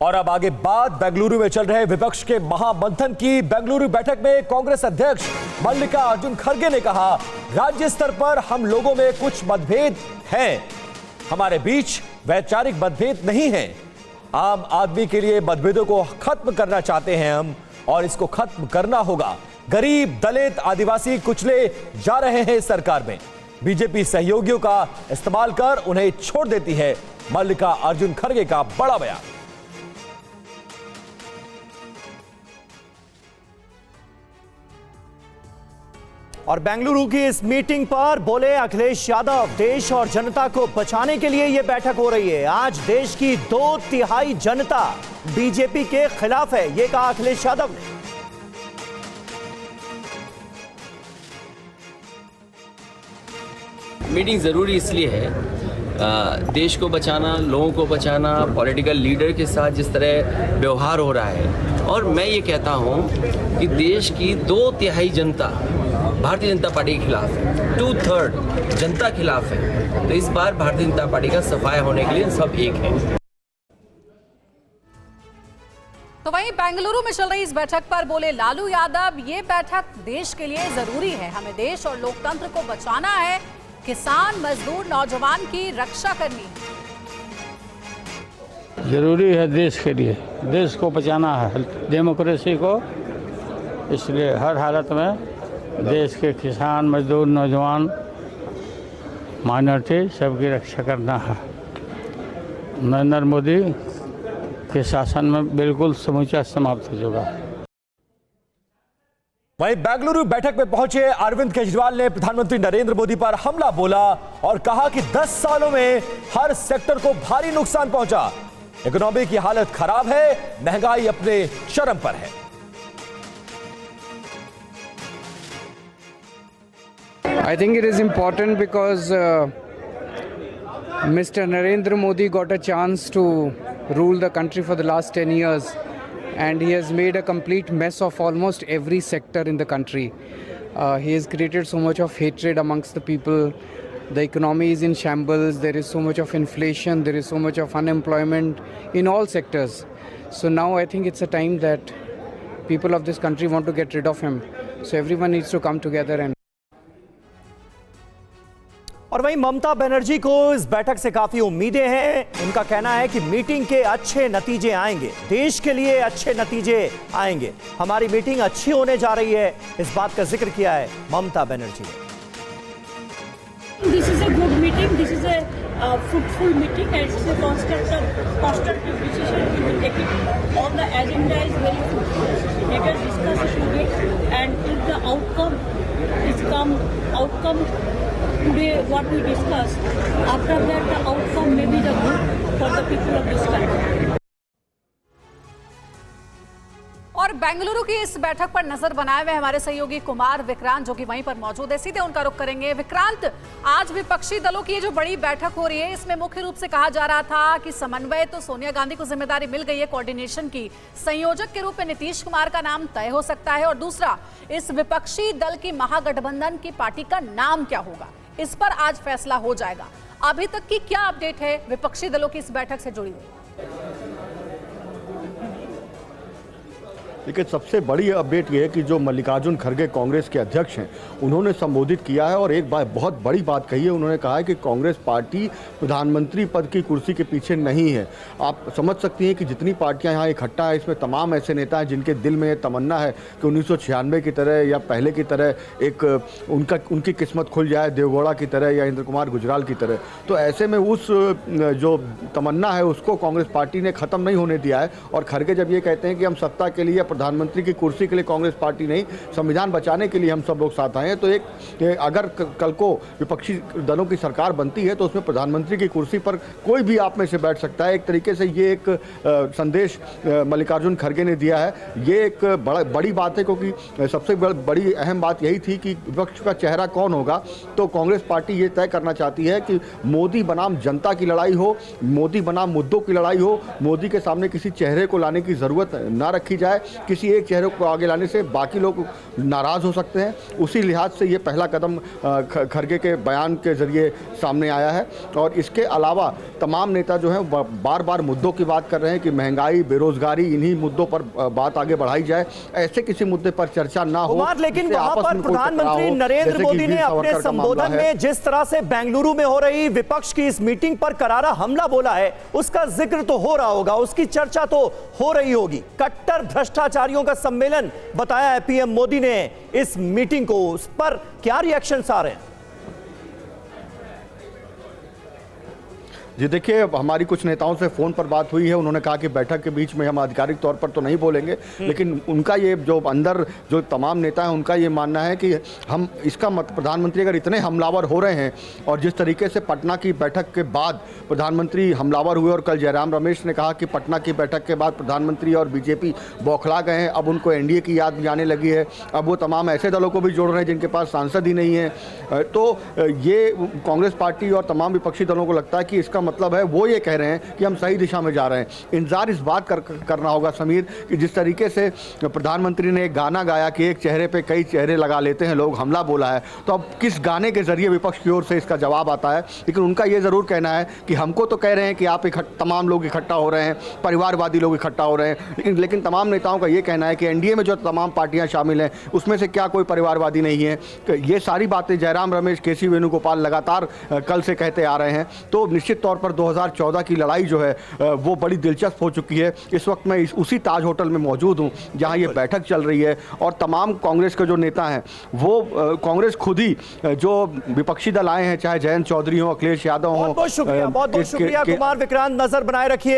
और अब आगे बात बेंगलुरु में चल रहे विपक्ष के महामंथन की। बेंगलुरु बैठक में कांग्रेस अध्यक्ष मल्लिकार्जुन खड़गे ने कहा, राज्य स्तर पर हम लोगों में कुछ मतभेद हैं, हमारे बीच वैचारिक मतभेद नहीं हैं। आम आदमी के लिए मतभेदों को खत्म करना चाहते हैं हम, और इसको खत्म करना होगा। गरीब, दलित, आदिवासी कुचले जा रहे हैं सरकार में। बीजेपी सहयोगियों का इस्तेमाल कर उन्हें छोड़ देती है। मल्लिकार्जुन खड़गे का बड़ा बयान। और बेंगलुरु की इस मीटिंग पर बोले अखिलेश यादव, देश और जनता को बचाने के लिए यह बैठक हो रही है। आज देश की 2/3 जनता बीजेपी के खिलाफ है, यह कहा अखिलेश यादव ने। मीटिंग ज़रूरी इसलिए है, देश को बचाना, लोगों को बचाना, पॉलिटिकल लीडर के साथ जिस तरह व्यवहार हो रहा है, और मैं ये कहता हूँ कि देश की 2/3 जनता भारतीय जनता पार्टी के खिलाफ है, 2/3 जनता खिलाफ है। तो इस बार भारतीय जनता पार्टी का सफाया होने के लिए सब एक है। तो वहीं बेंगलुरु में चल रही इस बैठक पर बोले लालू यादव, ये बैठक देश के लिए जरूरी है, हमें देश और लोकतंत्र को बचाना है, किसान, मजदूर, नौजवान की रक्षा करनी है। जरूरी है देश के लिए, देश को बचाना है, डेमोक्रेसी को, इसलिए हर हालत में देश के किसान, मजदूर, नौजवान, माइनॉरिटी सबकी रक्षा करना है। नरेंद्र मोदी के शासन में बिल्कुल समूचा समाप्त हो चुका है। वहीं बेंगलुरु बैठक में पहुंचे अरविंद केजरीवाल ने प्रधानमंत्री नरेंद्र मोदी पर हमला बोला और कहा कि 10 सालों में हर सेक्टर को भारी नुकसान पहुंचा, इकोनॉमी की हालत खराब है, महंगाई अपने चरम पर है। I think it is important because Mr. Narendra Modi got a chance to rule the country for the last 10 years, and he has made a complete mess of almost every sector in the country. He has created so much of hatred amongst the people. The economy is in shambles. There is so much of inflation. There is so much of unemployment in all sectors. So now I think it's a time that people of this country want to get rid of him. So everyone needs to come together and और वहीं ममता बनर्जी को इस बैठक से काफी उम्मीदें हैं। उनका कहना है कि मीटिंग के अच्छे नतीजे आएंगे, देश के लिए अच्छे नतीजे आएंगे, हमारी मीटिंग अच्छी होने जा रही है, इस बात का जिक्र किया है ममता बनर्जी ने। This is a good meeting. This is a fruitful meeting, and it's a constructive decision. We will take it. All the agenda is very fruitful. Let us discuss it today, and if the outcome today, what we discussed, after that the outcome may be the good for the people of this country. और बेंगलुरु की इस बैठक पर नजर बनाए हुए हमारे सहयोगी कुमार विक्रांत, जो कि वहीं पर मौजूद है, सीधे उनका रुख करेंगे। विक्रांत, आज विपक्षी दलों की ये जो बड़ी बैठक हो रही है, इसमें मुख्य रूप से कहा जा रहा था कि समन्वय तो सोनिया गांधी को जिम्मेदारी मिल गई है कोऑर्डिनेशन की, संयोजक के रूप में नीतीश कुमार का नाम तय हो सकता है, और दूसरा, इस विपक्षी दल की महागठबंधन की पार्टी का नाम क्या होगा, इस पर आज फैसला हो जाएगा। अभी तक की क्या अपडेट है विपक्षी दलों की इस बैठक से जुड़ी हुई? देखिए, सबसे बड़ी अपडेट ये है कि जो मल्लिकार्जुन खड़गे कांग्रेस के अध्यक्ष हैं, उन्होंने संबोधित किया है और एक बात, बहुत बड़ी बात कही है। उन्होंने कहा है कि कांग्रेस पार्टी प्रधानमंत्री पद की कुर्सी के पीछे नहीं है। आप समझ सकती हैं कि जितनी पार्टियां यहाँ इकट्ठा है, इसमें तमाम ऐसे नेता हैं जिनके दिल में ये तमन्ना है कि 1996 की तरह या पहले की तरह एक उनकी किस्मत खुल जाए, देवगौड़ा की तरह या इंद्र कुमार गुजराल की तरह। तो ऐसे में उस जो तमन्ना है उसको कांग्रेस पार्टी ने ख़त्म नहीं होने दिया है। और खड़गे जब ये कहते हैं कि हम सत्ता के लिए, प्रधानमंत्री की कुर्सी के लिए कांग्रेस पार्टी नहीं, संविधान बचाने के लिए हम सब लोग साथ आए हैं, तो एक अगर कल को विपक्षी दलों की सरकार बनती है तो उसमें प्रधानमंत्री की कुर्सी पर कोई भी आप में से बैठ सकता है। एक तरीके से ये एक संदेश मल्लिकार्जुन खड़गे ने दिया है। ये एक बड़ी बात है, क्योंकि सबसे बड़ी अहम बात यही थी कि विपक्ष का चेहरा कौन होगा। तो कांग्रेस पार्टी ये तय करना चाहती है कि मोदी बनाम जनता की लड़ाई हो, मोदी बनाम मुद्दों की लड़ाई हो, मोदी के सामने किसी चेहरे को लाने की ज़रूरत ना रखी जाए। किसी एक चेहरे को आगे लाने से बाकी लोग नाराज़ हो सकते हैं। उसी लिहाज से ये पहला कदम खरगे के बयान के ज़रिए सामने आया है। और इसके अलावा तमाम नेता जो हैं बार बार मुद्दों की बात कर रहे हैं कि महंगाई, बेरोजगारी, इन्हीं मुद्दों पर बात आगे बढ़ाई जाए। ऐसे किसी मुद्दे पर चर्चा ना हो। लेकिन वहां पर प्रधानमंत्री नरेंद्र मोदी ने अपने संबोधन में जिस तरह से बेंगलुरु में हो रही विपक्ष की इस मीटिंग पर करारा हमला बोला है, उसका जिक्र तो हो रहा होगा, उसकी चर्चा तो हो रही होगी। कट्टर भ्रष्टाचारियों का सम्मेलन बताया है पीएम मोदी ने इस मीटिंग को, उस पर क्या रिएक्शंस आ रहे हैं? जी देखिए, हमारी कुछ नेताओं से फ़ोन पर बात हुई है। उन्होंने कहा कि बैठक के बीच में हम आधिकारिक तौर पर तो नहीं बोलेंगे, लेकिन उनका ये जो अंदर जो तमाम नेता हैं उनका ये मानना है कि हम इसका प्रधानमंत्री अगर इतने हमलावर हो रहे हैं और जिस तरीके से पटना की बैठक के बाद प्रधानमंत्री हमलावर हुए और कल जयराम रमेश ने कहा कि पटना की बैठक के बाद प्रधानमंत्री और बीजेपी बौखला गए हैं, अब उनको एनडीए की याद भी आने लगी है, अब वो तमाम ऐसे दलों को भी जोड़ रहे हैं जिनके पास सांसद ही नहीं है। तो ये कांग्रेस पार्टी और तमाम विपक्षी दलों को लगता है कि इसका मतलब है वो ये कह रहे हैं कि हम सही दिशा में जा रहे हैं। इंतजार इस बात करना होगा समीर कि जिस तरीके से प्रधानमंत्री ने एक गाना गाया कि एक चेहरे पे कई चेहरे लगा लेते हैं लोग, हमला बोला है, तो अब किस गाने के जरिए विपक्ष की ओर से इसका जवाब आता है। लेकिन उनका ये ज़रूर कहना है कि हमको तो कह रहे हैं कि आप तमाम लोग इकट्ठा हो रहे हैं, परिवारवादी लोग इकट्ठा हो रहे हैं, लेकिन तमाम नेताओं का ये कहना है कि एनडीए में जो तमाम पार्टियां शामिल हैं उसमें से क्या कोई परिवारवादी नहीं है। तो ये सारी बातें जयराम रमेश, केसी वेणुगोपाल लगातार कल से कहते आ रहे हैं। तो निश्चित तौर पर 2014 की लड़ाई जो है वो बड़ी दिलचस्प हो चुकी है। इस वक्त मैं उसी ताज होटल में मौजूद हूं जहां ये बैठक चल रही है और तमाम कांग्रेस के जो नेता हैं वो कांग्रेस खुद ही जो विपक्षी दल आए हैं, चाहे जयंत चौधरी हो, अखिलेश यादव हो। बहुत शुक्रिया कुमार विक्रांत, नजर बनाए रखिए।